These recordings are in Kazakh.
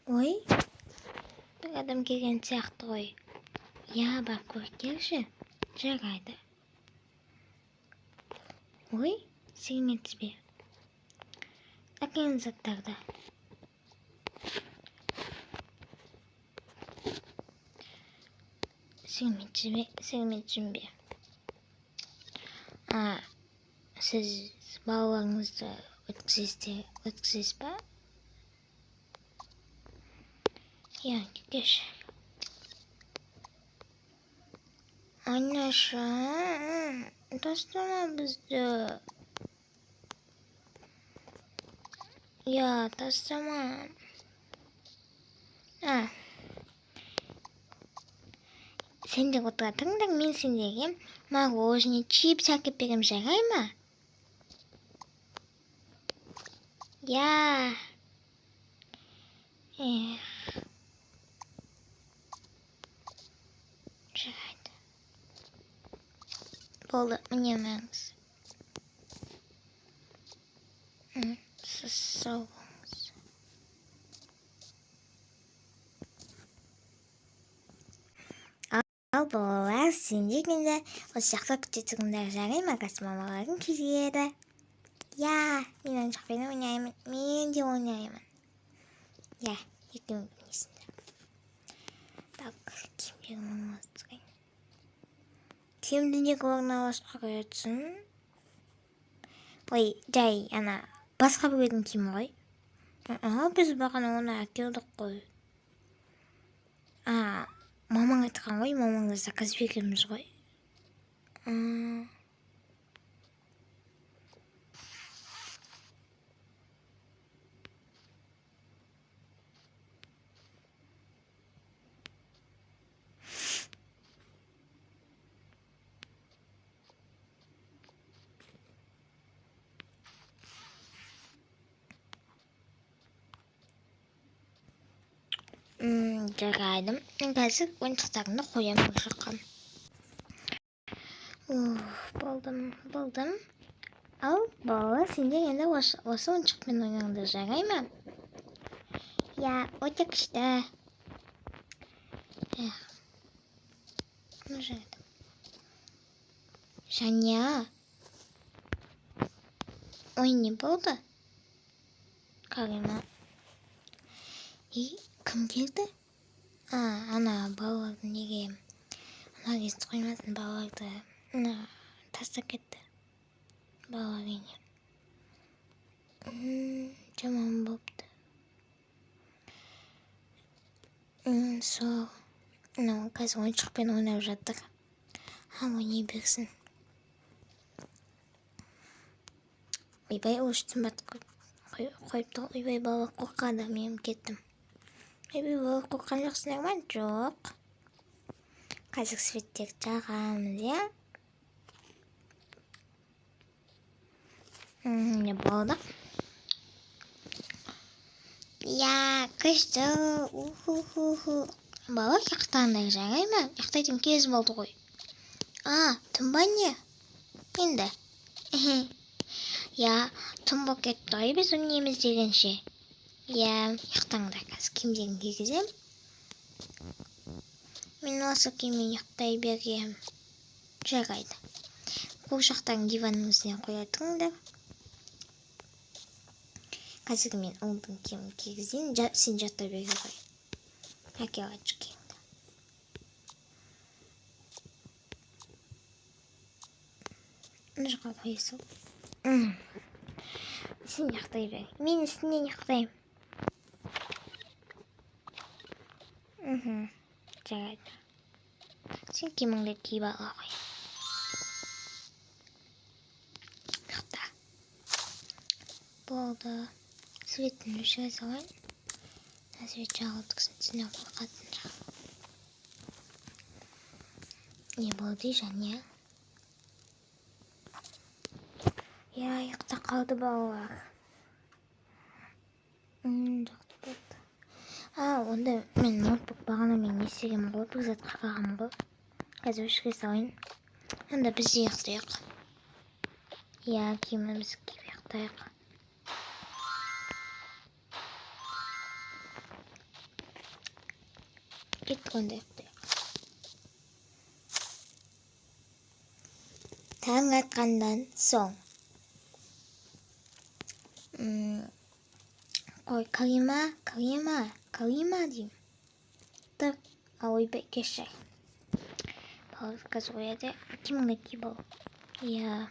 Ой, bir adam kelgan сияқты ғой. Я, барып көріп келші. Жарайды. Ой, сәлеметсіз бе? Әкеңіз заттарды. Сәлеметсіз бе? Сіз балаларыңызды өткізесіз ба? Я, кеш. Анаша, тастама бізді. Я, тастама. Сендер отыратыңдар, мен сендерге мороженое, чипс әкеп берем, жарай ма? Я. Жарайды. Болды, міне мәңіз. Сіз сау болыңыз. Ал балалар, сендер енді осы жақта күтетіңдер, жарай ма? Қазір мамаларың келеді. Я, мен ойыншықпен ойнаймын. Мен де ойнаймын. Я, екеуің ойнайсыңдар. Так, киімдерімді орналастырайын. Киімді неге орналастырып қоятсың? Ой, жай, басқа біреудің киімі ғой. Біз бағана оны әкелдік қой. Мамаң айтқан ғой, мамаңды заказ береміз ғой. Жарайды. Мен қазір ойыншықтарымды қоямын бұл жаққа. Болдым. Ал, балалар, сендер енді осы ойыншықпен ойнаңдар, жарай ма? Я, өте күшті. Жарайды. Жаня. Ой, не болды? Карима. Кім келді? Балаларды неге естіп қоймасын, балаларды тастап кетті. Балалар үйіне. Жаман болыпты. Сол. Қазір ойыншықпен ойнап жатыр. Ойнай берсін. Ойбай, өштің батып қойыпты. Ойбай, балалар қорқады, мен кеттім. Ойбай, балалар қорқан жоқсыңдар ма? Жоқ. Қазір светтерді жағамыз, я? Не болды? Я, күшті. Балалар ұйықтаңдар, жарай ма? Ұйықтайтын кез болды ғой. Түн ба не? Енді. Я, түн болып кетті ғой, біз ойнаймыз дегенше. Я, ұйықтаңдар, қазір киімдерін кигізем. Мен осы киіммен ұйықтай берем. Жарайды. Бұл жақтан диванның үстіне қоятыңдар. Қазір мен ұлдың киімін кигізейін. Сен жаттай бере ғой. Әке алайыншы киімді. Мына жаққа қойысың. Сен ұйықтай бер. Мен үстінен ұйықтаймын. Жарайды. Сен киіміңді киіп ала ғой. Ұйықта. Болды. Светін өшіре салайын. Свет жағылдықсын, сенен қорқатын жақ. Не болды, Жаня? Я, ұйықта қалды балалар. Жоқты болды. Онда мен ноутбук бағана мен не істегем ғой, бір зат қарағам ғой. Қазір өшіре салайын. Онда біз де ұйықтайық. Я, киімімізді киіп ұйықтайық. кеттік ондай. Таң атқандан соң. Қой, Карима деймін. Тұр, ойбай, кешір. Қазір ояды. Кімің әке бол? Я.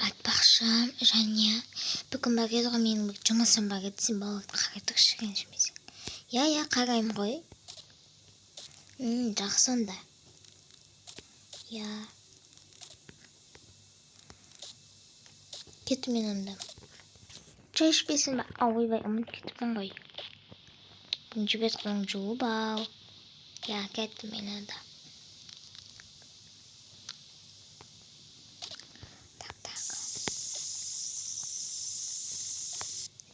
Айтпақшым, және бүгін бар еді ғой менің бір жұмысым бар еді, сен балаларды қарайтып шірген жүрмесің. Я, қараймын ғой. Жақсы онда. Я. Кетті мен онда. Чай ішпесін ба? Ойбай, ұмыт кетіппін ғой. Бүгін бет қолың жуып ал. Я, кетті мен онда.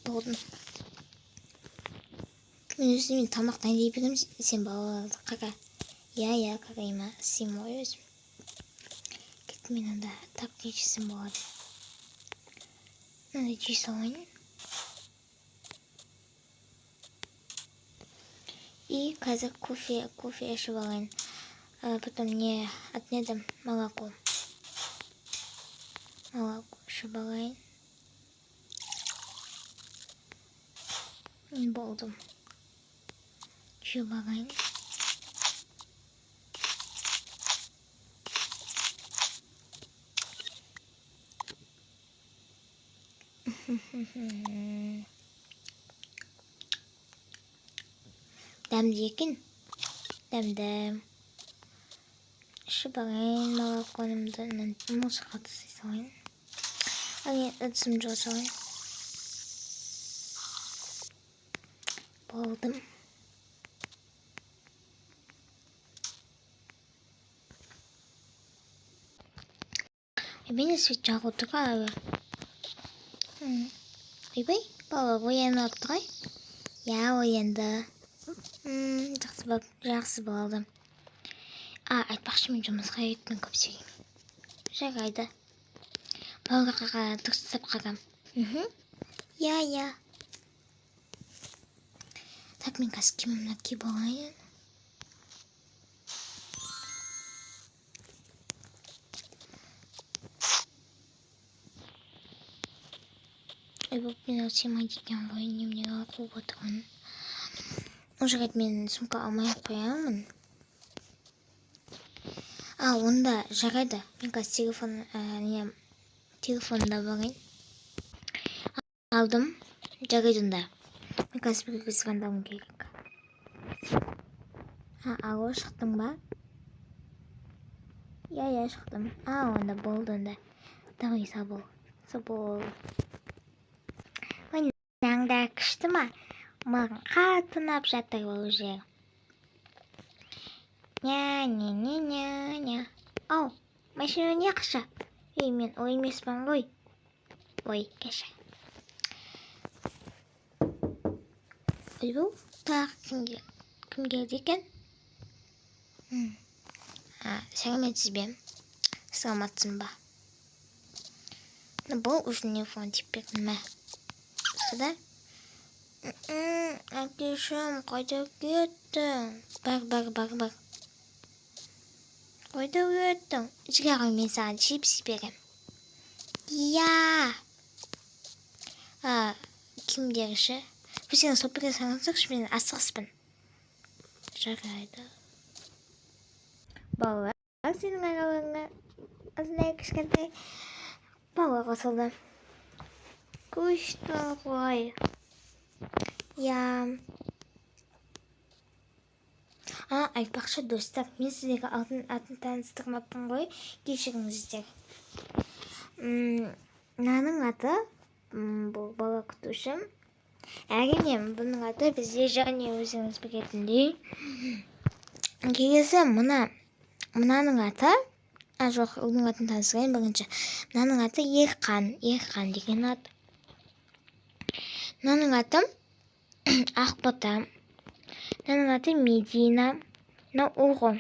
Болдым. Мен өзімен тамақ дайындай беремін, сен балаларды қара. Я, қарайма, сен ғой өзім. Кетті мен онда. Так, не жесін болады. Надо жей салайын. И қазір кофе ішіп алайын. Потом не отнедім молоко. Молоко ішіп алайын. Болдым. Жеп алайын. Дәмді екен. Дәмді. Ішіп алайын молоконымды. Музыка тастай салайын. Ыдысымды жуа салайын. Болдым. Мен свет жағып отыр ғой. Ойбай, бала оянып тұр ғой. Я, оянды. Жақсы болды. Айтпақшы мен жұмысқа еттім көптеген. Жарайды. Балаға дұрыстап қарам. Я. Так, мен қазір киімімді киіп алайын. Мен сыймайды екен ғой, неменеге қуып отырмын. Жарайды, мен сумка алмай қоямын. Онда жарайды. Мен қазір телефонда барайын. Алдым. Жарайды онда. Мен қазір бірге звондауым керек. Алло, шықтың ба? Я, шықтым. Онда болды онда. Давай, сабол. Наңдар күшті ма? Маған қатты ұнап жатыр ол жер. Ня. Машина не қыша? Мен ой емеспін ғой. Ой, кешір. Ойбу, тағы кім келді екен? Сәлеметсіз бе? Саламатсың ба? Бұл өзіне фон тиіп бердің ме? Да? Әкешім, қайда кеттің? Бар. Қайда кеттің? Жіге ғой, мен саған чипс берем. Я! Кімдерші? Бұл сені сопырға саңызықшы, мен асығыспын. Жарайды. Балалар, сенің араларыңа азындай кішкентай бала қосылды. Күшті ғой. Я. Айтпақшы достар, мен сіздерге атын таныстырмаппын ғой, кешіріңіздер. Мынаның аты, бұл бала күтушім. Әрине, бұның аты бізде және өзіңіз білетіндей. Келесі мынаның аты, жоқ, оның атын таныстырайын бірінші. Мынаның аты Ерқан деген ат. Мынаның аты Ақбота. Мынаның аты Медина. Мынау Уғым.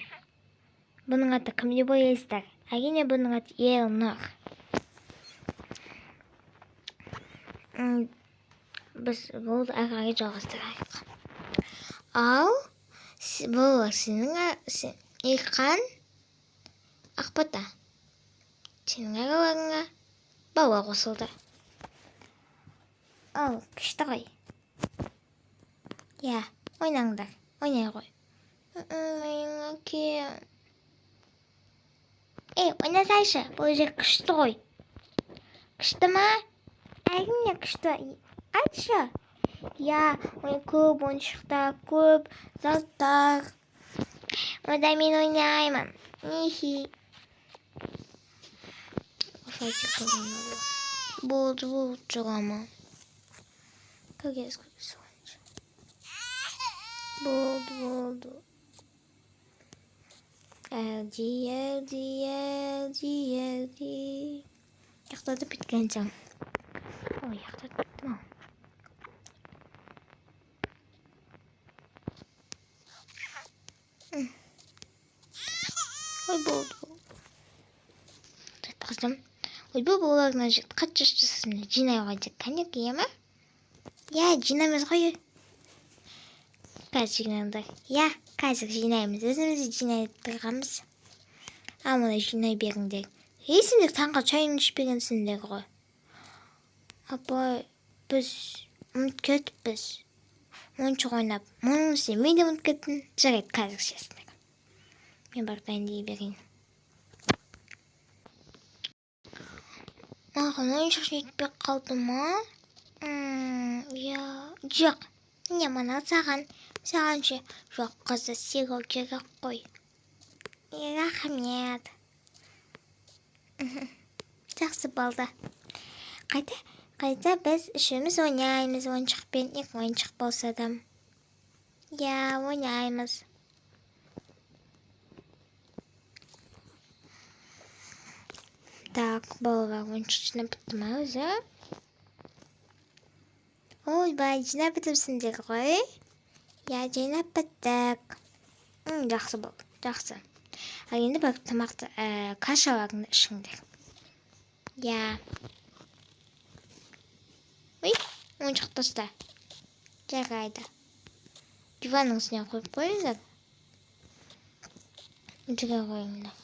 Бұның аты кім деп ойлайсыздар? Әрине, бұның аты Елнұр. біз бұл әрі қарай жалғастырайық. Ал бұл сенің Илқан Ақбота, сенің араларыңа бала қосылды. Ал күшті ғой. Я, ойнаңдар, ойнай ғой. Ойнасайшы, бұл жер күшті ғой. Күшті ма? Әрине күшті. Айтшы. Я, көп ойыншықтар, көп заттар. Онда мен ойнаймын. Нихи. Болды жылама. Көргез ойыншы. Болды. Әлди. Яқтады біткен соң. Ой, яқтады бітті ма? Ой, болды. Қызым, ой, бұл оларына қатты жүштісін жинай қойдық. Қанек, ема? Я, жинаймыз ғой. Қазір жинаңдар. Я, қазір жинаймыз. Өзімізді жинай тұрғамыз. Амына жинай беріңдер. Сендер таңға чайын ішпегенсіңдер ғой. Апай, біз ұмыт кетіппіз. Ойыншық ойнап. Мұның үстіне мен де ұмыт кеттім. Жарайды, қазір ішесіңдер. Мен бартайын дей берейін. Маған ойыншық жетпей қалды ма? Жоқ. Не мана саған ше. Жоқ, қызы сыйлау керек қой. Рахмет. Жақсы болды. Қайта біз үшеуміз ойнаймыз ойыншықпен. Екі ойыншық болса да. Я, ойнаймыз. Так, балалар ойыншық жинап бітті ма өзі? Ой, бай, жинап бітіпсіңдер ғой? Я, жинап біттік. Жақсы болды, жақсы. Ал енді бір тамақты кашаларыңды ішіңдер. Я. Ой, ойыншық таста. Жарайды. Диванның үстіне қойып қойыңдар. Жүре қойыңдар.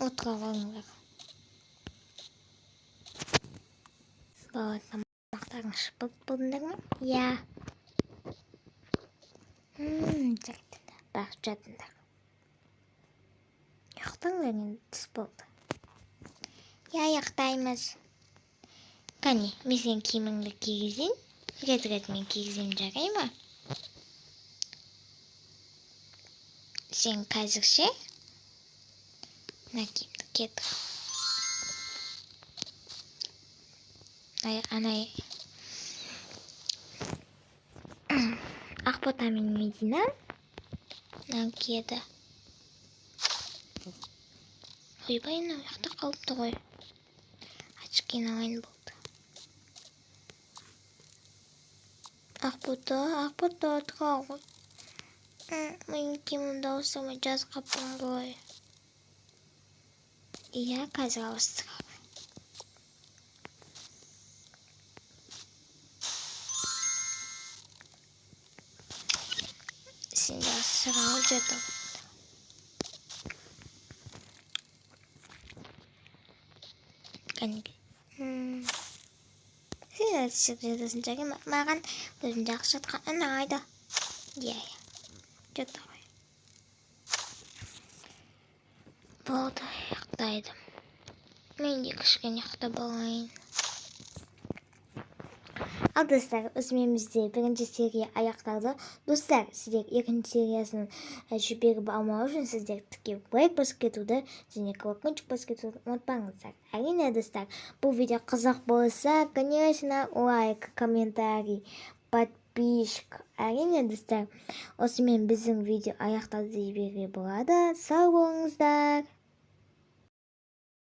Отыра қойыңдар. Бала тамақтарың шыпып болдыңдар ма? Я. Жарайды. Бақ жатыңдар. Яқтаңдар енді түс болды. Я, яқтаймыз. Қане, мен сен киіміңді кигізейін. Рет мен кигізейін, жарай ма? Сен қазірше мына киімді кетір. Анай Ақбота мен Медина мына киеді. Ойбай, мынау жақта қалыпты ғой. Ашып алайын болды. Ақбота, тұра ғой. Менің киімімді ауыстырмай жазып қаппын ғой. Иә, қазір ауыстырам. Сен де ауыстырау жатыр. Кәнеге. Сен де түсіп жатырсың жарай ма? Маған өзім жақсы жатқан ұнайды. Иә, жатыр ғой. Болды, ұйықтайды. Мен де кішкене ұйықтап алайын. Ал достар, өзімізде бірінші серия аяқталды. Достар, сіздер екінші сериясын жіберіп алмау үшін сіздер тіке лайк басып кетуді және колокольчик басып кетуді ұмытпаңыздар. Әрине достар, бұл видео қызық болса, конечно, лайк, комментарий, подписчик. Әрине достар, осымен біздің видео аяқталды дей беруге болады. Сау болыңыздар.